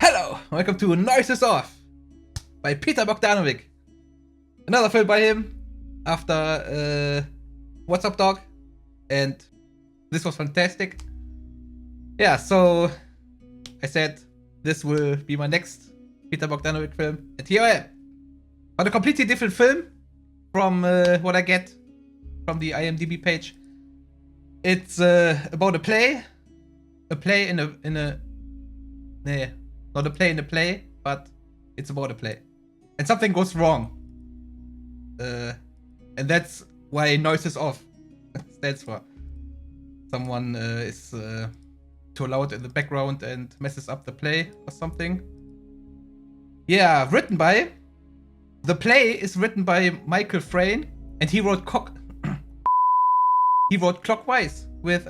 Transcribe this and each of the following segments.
Hello, welcome to Noises Off by Peter Bogdanovich. Another film by him after What's Up Dog, and this was fantastic. Yeah, so I said this will be my next Peter Bogdanovich film, and here I am on a completely different film from what I get from the IMDb page. It's about a play in a not a play in a play, but it's about a play, and something goes wrong, and that's why Noises Off stands for. Someone is too loud in the background and messes up the play or something. Yeah, the play is written by Michael Frayn, and he wrote Clockwise with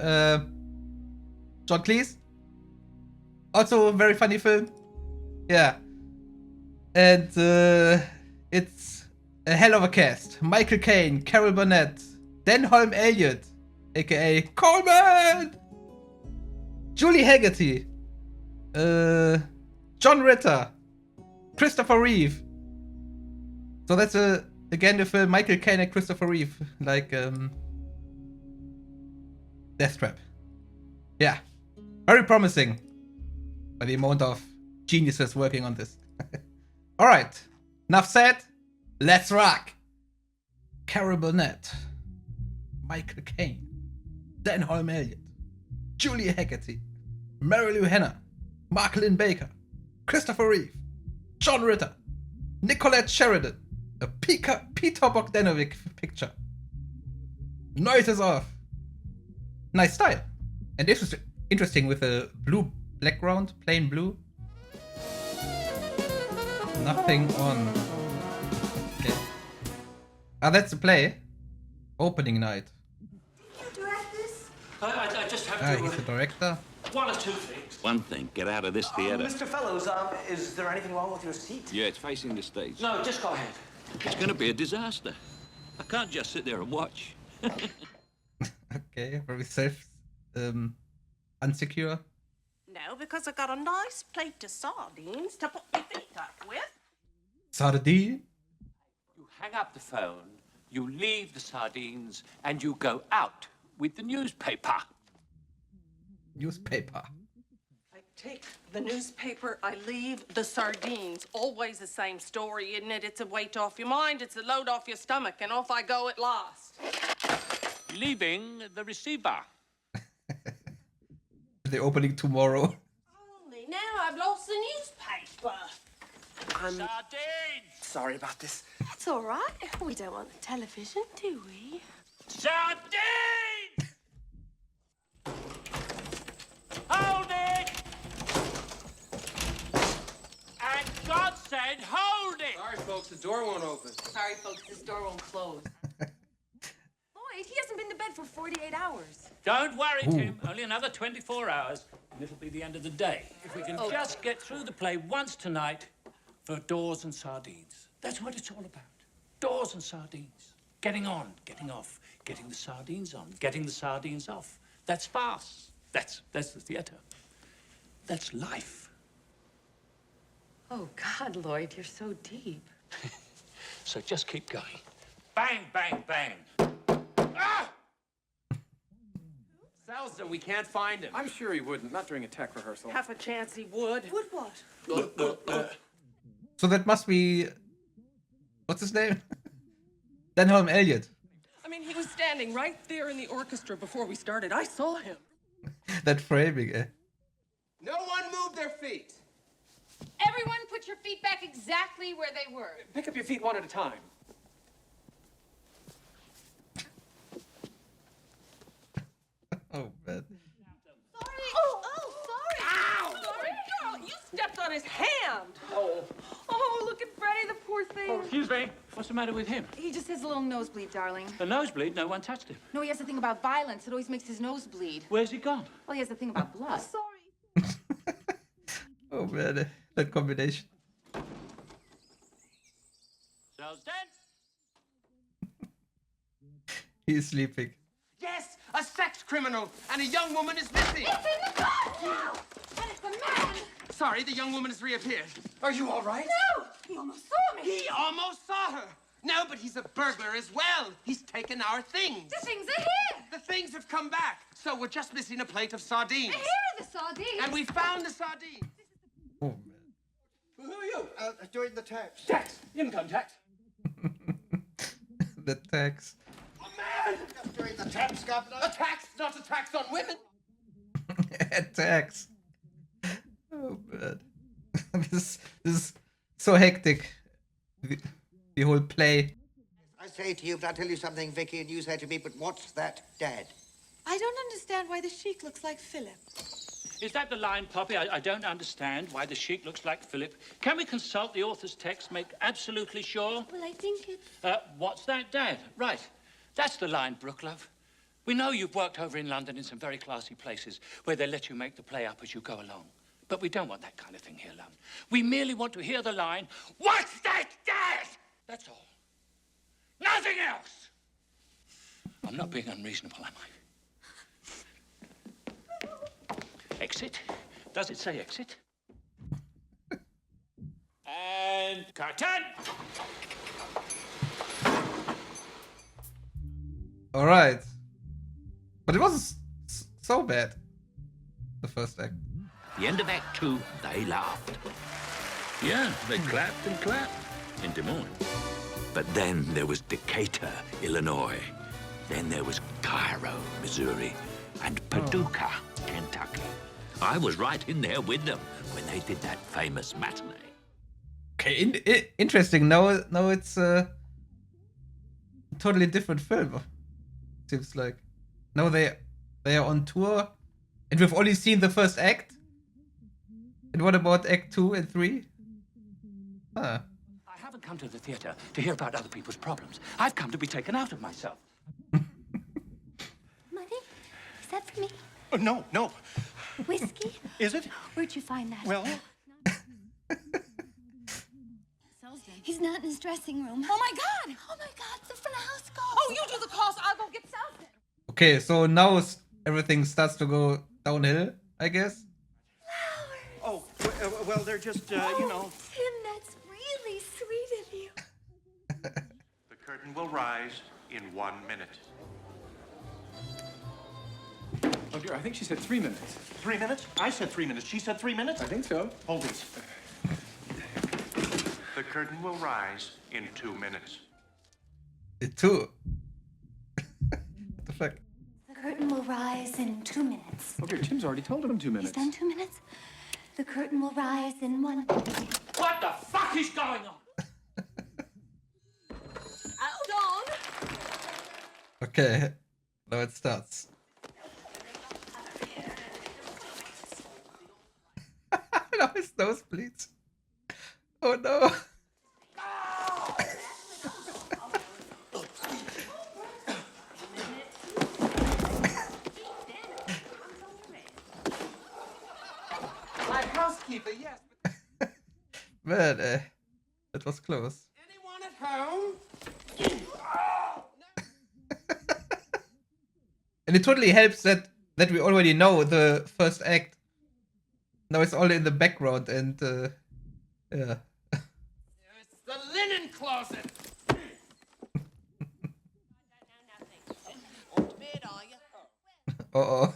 John Cleese. Also a very funny film. Yeah. And it's a hell of a cast. Michael Caine, Carol Burnett, Denholm Elliott, aka Coleman, Julie Hagerty, John Ritter, Christopher Reeve. So that's again the film Michael Caine and Christopher Reeve, like Death Trap. Yeah. Very promising. By the amount of geniuses working on this. Alright, enough said, let's rock! Carol Burnett, Michael Caine, Denholm Elliott, Julie Hagerty, Marilu Henner, Linn-Baker, Christopher Reeve, John Ritter, Nicollette Sheridan, a Peter Bogdanovich picture. Noises Off. Nice style. And this was interesting with a blue background, plain blue. Nothing on. Okay. That's the play. Opening night. Did you direct this? I just have to... He's the director. One or two things. One thing, get out of this theater. Mr. Fellows, is there anything wrong with your seat? Yeah, it's facing the stage. No, just go ahead. It's gonna be a disaster. I can't just sit there and watch. Okay, very safe. Unsecure. No, because I got a nice plate of sardines to put your feet up with. Sardine? You hang up the phone, you leave the sardines, and you go out with the newspaper. Newspaper. I take the newspaper, I leave the sardines. Always the same story, isn't it? It's a weight off your mind, it's a load off your stomach, and off I go at last. Leaving the receiver. The opening tomorrow. Only now I've lost the newspaper. Sardines! Sorry about this. That's all right. We don't want the television, do we? Sardines! Hold it! And God said, hold it! Sorry, folks, the door won't open. Sorry, folks, this door won't close. Lloyd, he hasn't been to bed for 48 hours. Don't worry, Tim. Only another 24 hours, and it'll be the end of the day. If we can just get through the play once tonight for doors and sardines. That's what it's all about. Doors and sardines. Getting on, getting off, getting the sardines on, getting the sardines off. That's farce. That's the theater. That's life. Oh, God, Lloyd, you're so deep. So just keep going. Bang, bang, bang. Ah! Selsdon, we can't find him. I'm sure he wouldn't, not during a tech rehearsal. Half a chance he would. Would what? So that must be... What's his name? Denholm Elliott. I mean, he was standing right there in the orchestra before we started. I saw him. That framing, eh? No one move their feet. Everyone put your feet back exactly where they were. Pick up your feet one at a time. Oh, man. Sorry. Oh, sorry. Ow! Sorry, girl. You stepped on his hand. Oh. Oh, look at Freddie, the poor thing. Excuse me. What's the matter with him? He just has a little nosebleed, darling. The nosebleed? No one touched him. No, he has the thing about violence. It always makes his nose bleed. Where's he gone? Well, he has the thing about blood. Sorry. Oh, man. That combination. Selsdon? He's sleeping. Yes, a sex criminal, and a young woman is missing. It's in the car now. And it's a man. sorry, the young woman has reappeared. Are you all right? No! He almost saw me! He almost saw her. No, but he's a burglar as well. He's taken our things. The things are here! The things have come back. So we're just missing a plate of sardines. Here are the sardines! And we found the sardines. Oh man. Who are you? Doing the tax. Tax. Income tax. The tax. Oh, man! Just doing the tax, Governor. A tax, not a tax on women. Tax. Oh man. This is so hectic. The whole play. I say to you, but I'll tell you something, Vicky, and you say to me, but what's that, Dad? I don't understand why the sheik looks like Philip. Is that the line, Poppy? I don't understand why the sheik looks like Philip. Can we consult the author's text, make absolutely sure? Well, I think it's... What's that, Dad? Right. That's the line, Brooke, love. We know you've worked over in London in some very classy places where they let you make the play up as you go along. But we don't want that kind of thing here, love. We merely want to hear the line, "What's that, Dad?" That's all. Nothing else. I'm not being unreasonable, am I? Exit. Does it say exit? And curtain. All right. But it wasn't so bad. The first act. The end of Act 2, they laughed. Yeah, they clapped and clapped in Des Moines. But then there was Decatur, Illinois. Then there was Cairo, Missouri, and Paducah, Kentucky. I was right in there with them when they did that famous matinee. Okay, interesting. Now it's a totally different film. Seems like now they are on tour, and we've only seen the first act. And what about Act 2 and 3? Huh. I haven't come to the theatre to hear about other people's problems. I've come to be taken out of myself. Money? Is that for me? Oh, no, no. Whiskey? Is it? Where'd you find that? Well, Selsdon. He's not in his dressing room. Oh my God! Oh my God, the front of house call. Oh, you do the calls. I'll go get Selsdon. Okay, so now everything starts to go downhill, I guess. oh, well, they're just, you know. Tim, that's really sweet of you. The curtain will rise in 1 minute. Oh, dear, I think she said 3 minutes. 3 minutes? I said 3 minutes. She said 3 minutes? I think so. Hold these. The curtain will rise in 2 minutes. It too. What the fuck? The curtain will rise in 2 minutes. Oh, dear, Tim's already told him 2 He's minutes. done 2 minutes? The curtain will rise in 1 minute. What the fuck is going on? Hold on. Okay, now it starts. Now his nose bleeds. Oh no. My housekeeper, yes. Man, it was close. Anyone at home? And it totally helps that we already know the first act. Now it's all in the background and yeah. It's the linen closet. Uh-oh.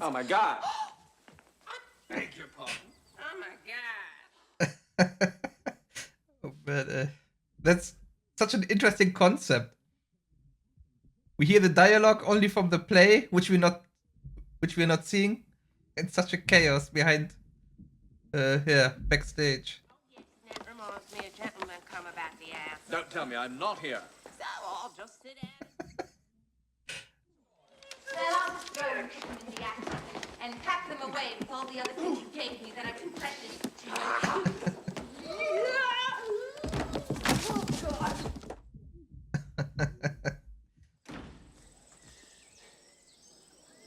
Oh, my God. I beg your pardon. Oh, my God. Oh man, that's such an interesting concept. We hear the dialogue only from the play, which we're not seeing. It's such a chaos behind backstage. Yes, and that reminds me of gentleman come about the ass. Don't tell me I'm not here. So I'll just sit down. Well, I'll just throw them in the action and pack them away with all the other things you gave me that are too precious. Oh, God.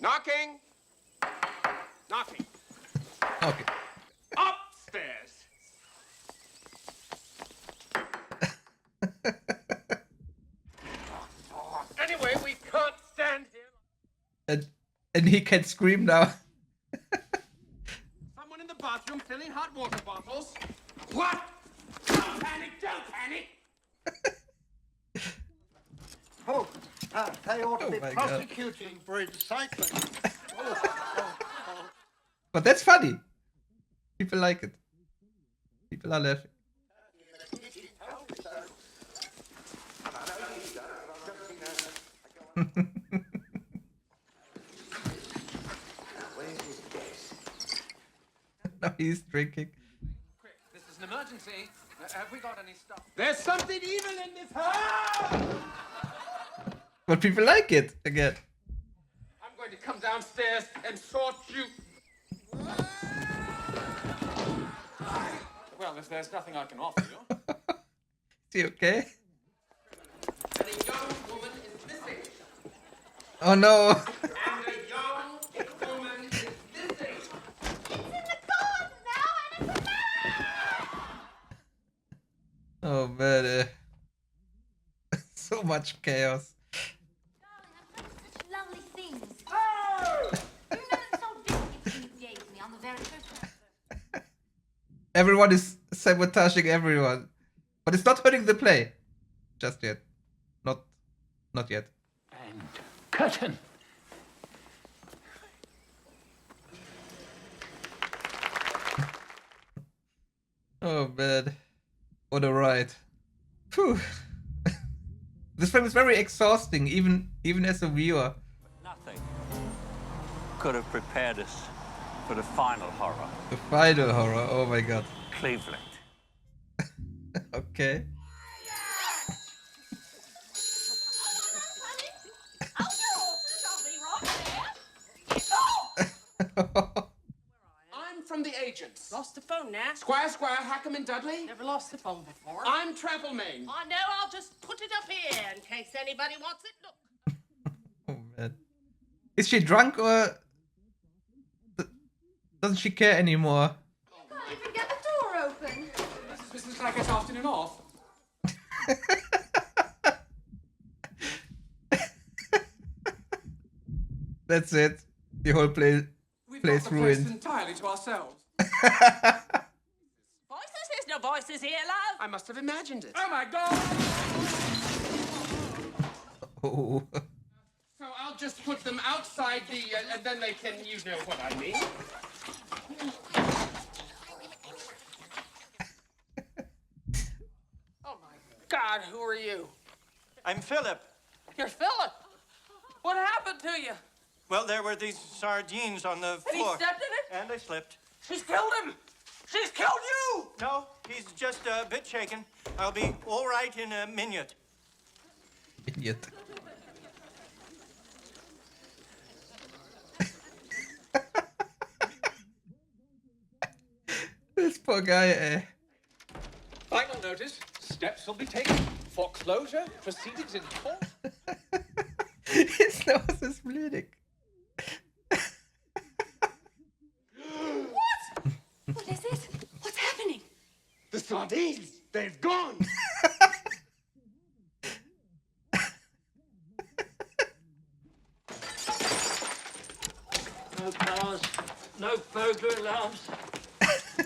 Knocking. Knocking. Okay. Upstairs. Anyway, we can't stand here. And he can scream now. bathroom filling hot water bottles. What? Don't panic, don't panic! Oh, they ought to Oh be my God. prosecuting for incitement. But that's funny. People like it. People are laughing. Now he's drinking. Quick, this is an emergency. Have we got any stuff? There's something evil in this house! But people like it again. I'm going to come downstairs and sort you. Well, if there's nothing I can offer you. Is he okay? And a young woman is missing. Oh no. And a young woman is missing. It's in the garden now, and it's a man! Oh man. So much chaos. Darling, I've done such lovely things. Oh! You remember the salt biscuits you gave me on the very first episode? Everyone is sabotaging everyone. But it's not hurting the play. Just yet. Not yet. And curtain. Oh man. What a ride. Phew. This film is very exhausting, even as a viewer. Nothing could have prepared us for the final horror. The final horror, oh my god. Cleveland. Okay. I'm from the agents. Lost the phone now. Squire, Hackham and Dudley. Never lost the phone before. I'm Tramplemain. I know, I'll just put it up here in case anybody wants it. Look. Oh man. Is she drunk or doesn't she care anymore? Can't even get the door open. This is Clackett's afternoon off. That's it. The whole place We've got the place ruined. entirely to ourselves. Voices? There's no voices here, love. I must have imagined it. Oh my god! Oh. So I'll just put them outside the, and then they can, you know what I mean. Oh my God, who are you? I'm Philip. You're Philip. What happened to you? Well, there were these sardines on the And he floor. stepped in it? And I slipped. She's killed him. She's killed you. No, he's just a bit shaken. I'll be all right in a minute. Idiot. This poor guy, Final notice. Steps will be taken. Foreclosure. Proceedings in court. His nose is bleeding. What? What is it? What's happening? The sardines. They've gone. No cars, no burglar alarms.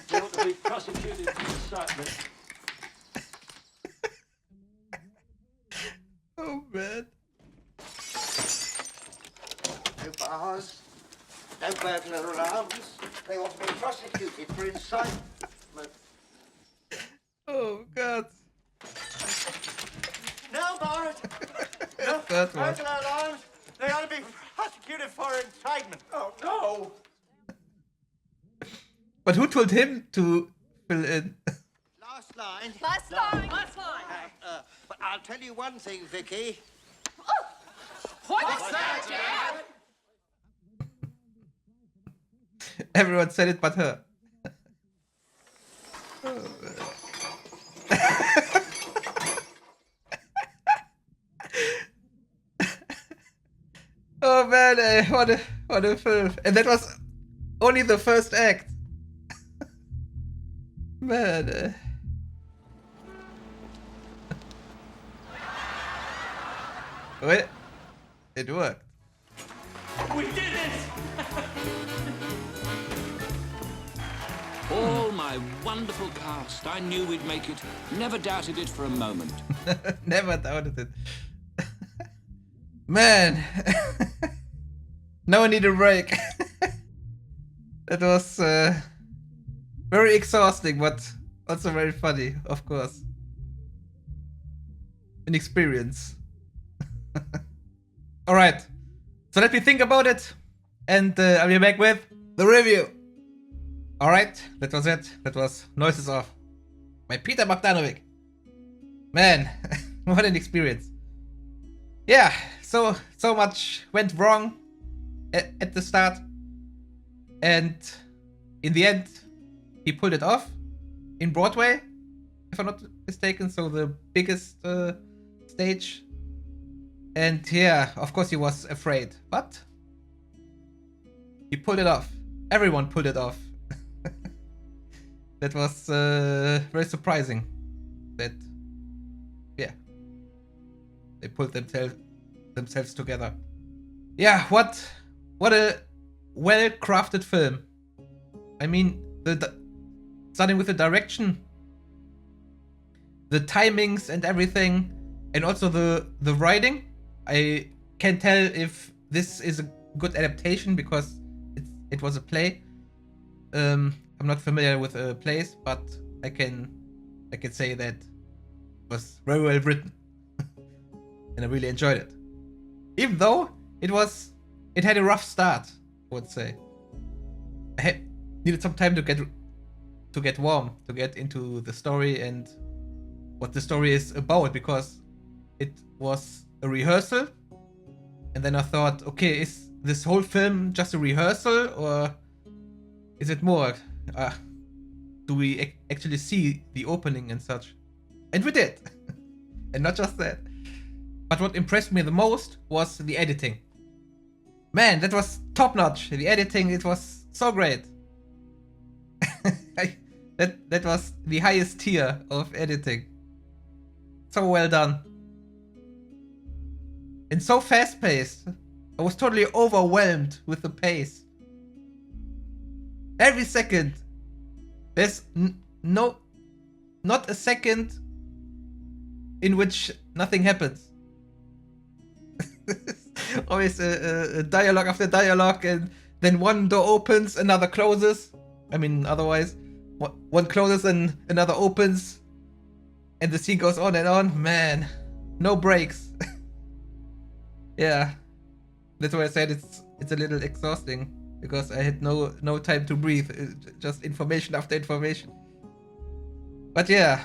They ought to be prosecuted for incitement. Oh man. No bars, no burglar alarms. They ought to be prosecuted for incitement. Oh god. No, Barrett. No That one. burglar alarms. They ought to be prosecuted for incitement. Oh no. But who told him to fill in? Last line. Last line. Last line. But I'll tell you one thing, Vicky. What's that, Dad? Everyone said it but her. Oh man, what a film. And that was only the first act. Man. Wait. It worked. We did it! my wonderful cast. I knew we'd make it. Never doubted it for a moment. Never doubted it. Man. Now I need a break. That was very exhausting, but also very funny, of course. An experience. Alright. So let me think about it. And I'll be back with the review. Alright, that was it. That was Noises Off by Peter Bogdanovich. Man, what an experience. Yeah, so much went wrong at the start. And in the end, he pulled it off in Broadway, if I'm not mistaken. So the biggest stage. And yeah, of course he was afraid, but he pulled it off. Everyone pulled it off. That was very surprising. That, yeah, they pulled themselves together. Yeah, what a well-crafted film. I mean, starting with the direction, the timings and everything, and also the writing. I can't tell if this is a good adaptation because it was a play. I'm not familiar with plays, but I can say that it was very well written, and I really enjoyed it. Even though it had a rough start, I would say. I needed some time to get warm, to get into the story and what the story is about, because it was a rehearsal, and then I thought, okay, is this whole film just a rehearsal, or is it more? Do we actually see the opening and such? And we did. And not just that. But what impressed me the most was the editing. Man, that was top notch. The editing, it was so great. That was the highest tier of editing. So well done. And so fast paced. I was totally overwhelmed with the pace. Every second, there's not a second in which nothing happens. Always a dialogue after dialogue, and then one door opens, another closes. I mean, otherwise, one closes and another opens, and the scene goes on and on. Man, no breaks. Yeah, that's why I said it's a little exhausting. Because I had no time to breathe, just information after information. But yeah,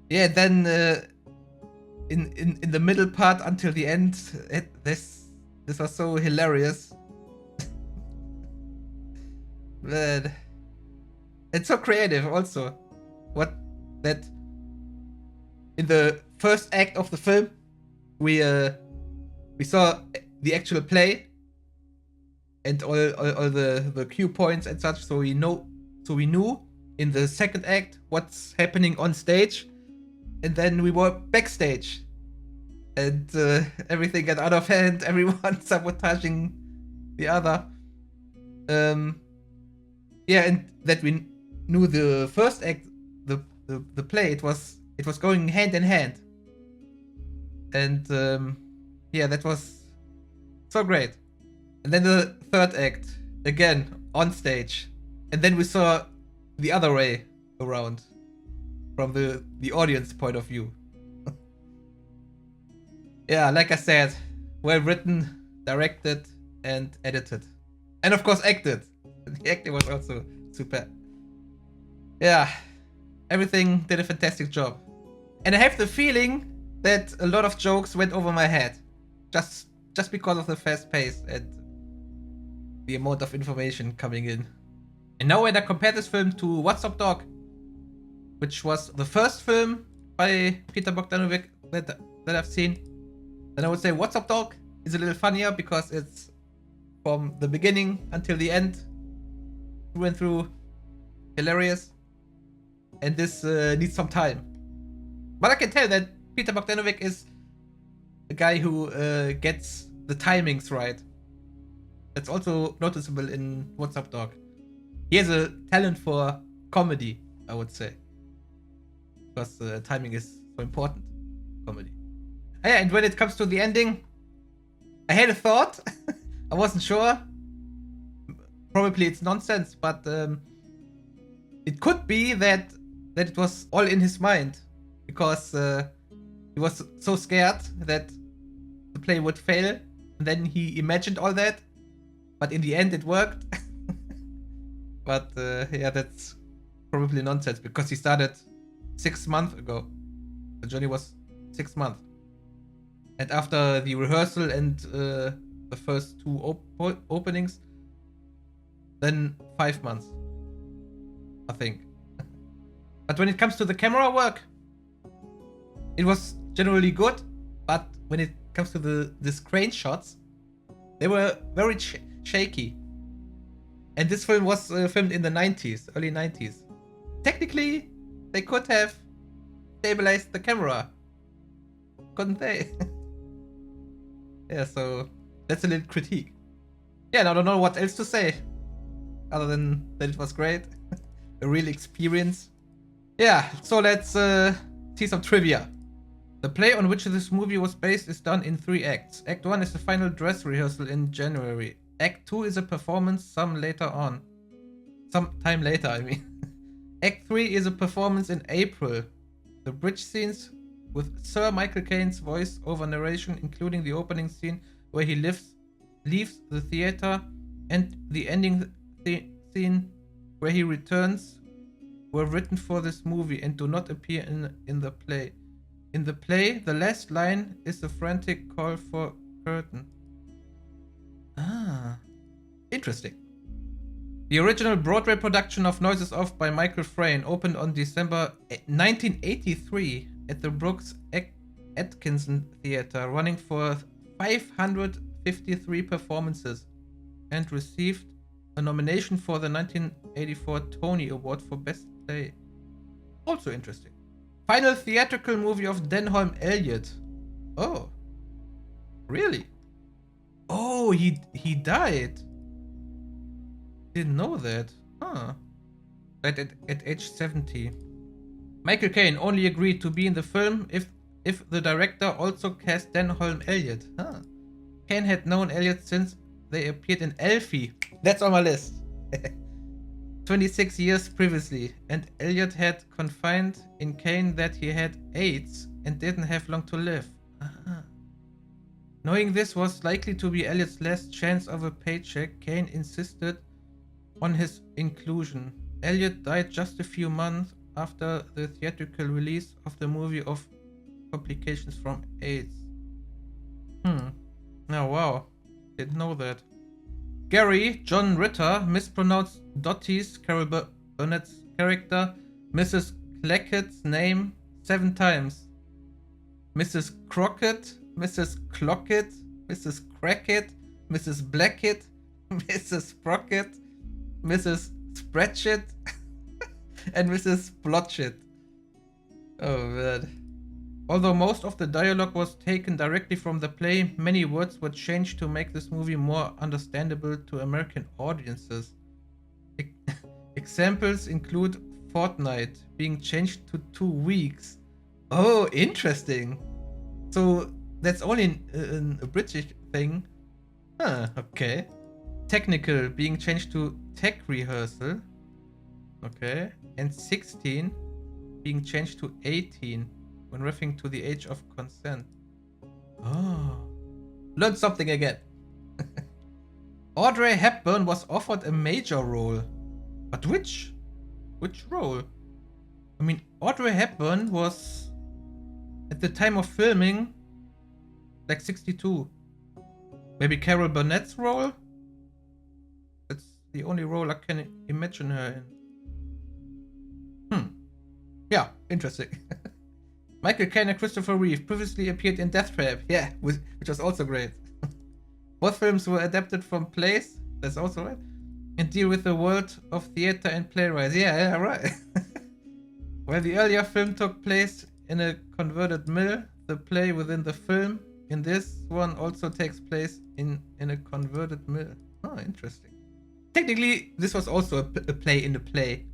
then in the middle part until the end, this was so hilarious. But it's so creative also. That in the first act of the film, we saw the actual play. And all the cue points and such, so we knew in the second act what's happening on stage, and then we were backstage, and everything got out of hand. Everyone sabotaging the other. Yeah, and that we knew the first act, the play, it was going hand in hand, and yeah, that was so great. And then the third act, again, on stage. And then we saw the other way around, from the audience point of view. Yeah, like I said, well written, directed, and edited. And of course acted. The acting was also super. Yeah, everything did a fantastic job. And I have the feeling that a lot of jokes went over my head. Just because of the fast pace and the amount of information coming in. And now when I compare this film to What's Up Dog, which was the first film by Peter Bogdanovich that I've seen, then I would say What's Up Dog is a little funnier because it's from the beginning until the end, through and through, hilarious. And this needs some time. But I can tell that Peter Bogdanovich is a guy who gets the timings right. That's also noticeable in What's Up Dog. he has a talent for comedy, I would say. Because timing is so important. Comedy. Yeah, and when it comes to the ending, I had a thought. I wasn't sure. Probably it's nonsense, but it could be that it was all in his mind. Because he was so scared that the play would fail. And then he imagined all that. But in the end it worked. But yeah, that's probably nonsense. Because he started 6 months ago. The journey was 6 months. And after the rehearsal and the first 2 openings, then 5 months, I think. But when it comes to the camera work, it was generally good. But when it comes to the crane shots, they were very shaky. And this film was filmed in the 90s, early 90s. Technically, they could have stabilized the camera, couldn't they? Yeah, so that's a little critique. Yeah, and I don't know what else to say, other than that it was great. A real experience. Yeah, so let's see some trivia. The play on which this movie was based is done in 3 acts. Act 1 is the final dress rehearsal in January. Act 2 is a performance some time later, I mean. Act 3 is a performance in April. The bridge scenes with Sir Michael Caine's voice-over narration, including the opening scene where he leaves the theater, and the ending scene where he returns, were written for this movie and do not appear in the play. In the play, the last line is a frantic call for curtain. Ah, interesting. The original Broadway production of Noises Off by Michael Frayn opened on December 1983 at the Brooks Atkinson Theatre, running for 553 performances, and received a nomination for the 1984 Tony Award for Best Play. Also interesting. Final theatrical movie of Denholm, Elliott. Oh, really? Oh, he died. Didn't know that. Huh. Died at age 70. Michael Caine only agreed to be in the film if the director also cast Denholm Elliott. Huh. Caine had known Elliott since they appeared in Elfie. That's on my list. 26 years previously, and Elliott had confided in Caine that he had AIDS and didn't have long to live. Knowing this was likely to be Elliott's last chance of a paycheck, Caine insisted on his inclusion. Elliott died just a few months after the theatrical release of the movie of complications from AIDS. Oh wow, didn't know that. Gary John Ritter mispronounced Dotty's, Carol Burnett's character, Mrs. Clackett's name 7 times. Mrs. Crockett, Mrs. Clockett, Mrs. Crackett, Mrs. Blackett, Mrs. Sprocket, Mrs. Spratchett, and Mrs. Blotchett. Oh man. Although most of the dialogue was taken directly from the play, many words were changed to make this movie more understandable to American audiences. Examples include fortnight being changed to 2 weeks. Oh, interesting. So that's only a British thing. Huh, okay. Technical being changed to tech rehearsal. Okay. And 16 being changed to 18 when referring to the age of consent. Oh. Learned something again. Audrey Hepburn was offered a major role. But which role? I mean, Audrey Hepburn was, at the time of filming, like 62. Maybe Carol Burnett's role? That's the only role I can imagine her in. Yeah, interesting. Michael Caine and Christopher Reeve previously appeared in Death Trap. Yeah, which was also great. Both films were adapted from plays. That's also right. And deal with the world of theater and playwrights. Yeah, right. While the earlier film took place in a converted mill, the play within the film in this one also takes place in a converted mill. Oh, interesting. technically, this was also a play in the play.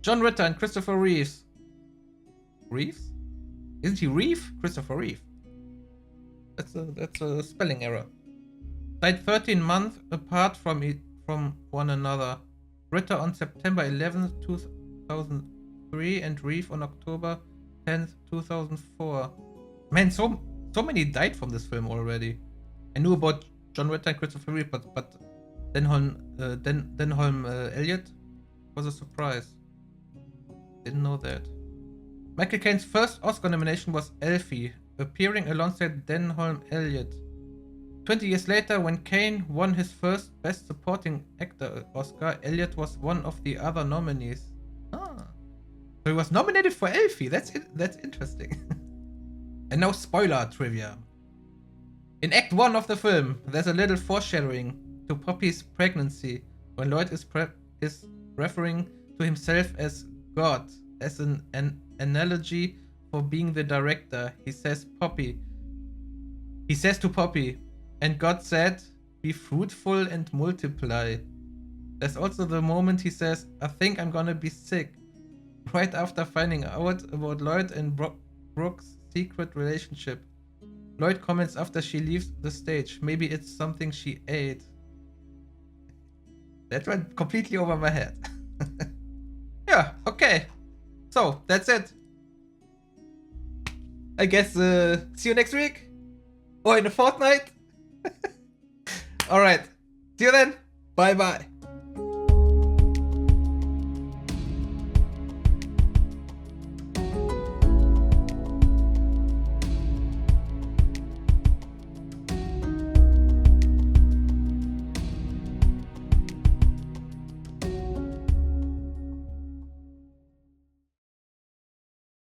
John Ritter and Christopher Reeves. Reeves? Isn't he Reeve? Christopher Reeve. That's a spelling error. Died 13 months apart from one another. Ritter on September 11th, 2003 and Reeve on October 10th, 2004. Man, so many died from this film already. I knew about John Ritter and Christopher Reeve, but Denholm Elliott was a surprise. Didn't know that. Michael Caine's first Oscar nomination was Elfie, appearing alongside Denholm Elliott. 20 years later, when Caine won his first Best Supporting Actor Oscar, Elliott was one of the other nominees. Ah. So he was nominated for Elfie. That's interesting. And now spoiler trivia. In Act 1 of the film, there's a little foreshadowing to Poppy's pregnancy when Lloyd is referring to himself as God, as an analogy for being the director. He says to Poppy, and God said, be fruitful and multiply. There's also the moment he says, I think I'm gonna be sick, right after finding out about Lloyd and Brooke's secret relationship. Lloyd comments after she leaves the stage, maybe it's something she ate. That went completely over my head. Yeah, okay. So, that's it. I guess, see you next week? Or in a fortnight? Alright. See you then. Bye bye.